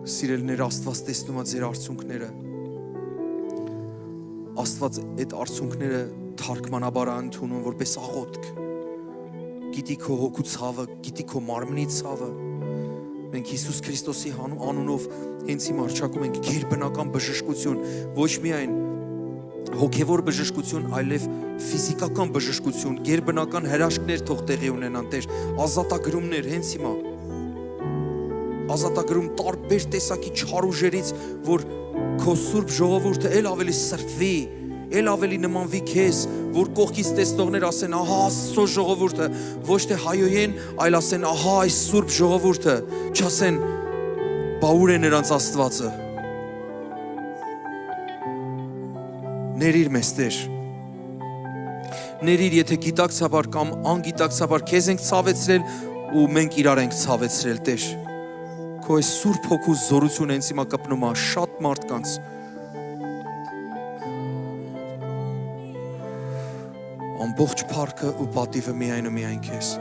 Սիրելիներ, Աստված տեսնում է ձեր արցունքները։ Աստված այդ արցունքները թարգմանաբար է ընդունում որպես աղոթք։ Գիտի քո հոգու ցավը, գիտի քո մարմնի ցավը։ Մենք Հիսուս Քրիստոսի անունով հենց հիմա հռչակում ենք գերբնական բժշկություն, ոչ միայն հոգևոր բժշկություն, այլև ֆիզիկական բժշկություն, գերբնական հրաշքներ թող տեղի ունենան, Տեր, ազատագրումներ հենց հիմա։ Ազատագրում տարբեր տեսակի չար ուժերից, որ քո սուրբ ժողովուրդը ել ավելի սրբվի, ել ավելի նմանվի քեզ, որ կողքից տեսնողներ ասեն, ահա Աստծո ժողովուրդը, ոչ թե հայոյեն, այլ ասեն, ահա այս սուրբ ժողովուրդը, չասեն, բա ուր է նրանց Աստվածը։ Ներիր մեզ, Տեր։ Ներիր, եթե գիտակցաբար կամ անգիտակցաբար քեզ ենք ցավեցրել ու մենք իրար ենք ցավեցրել, Տեր։ Քո այս սուրբ հոգու զորություն հենց հիմա կպնում է շատ մարդկանց։ Ամբողջ փառքը ու պատիվը միայն քեզ։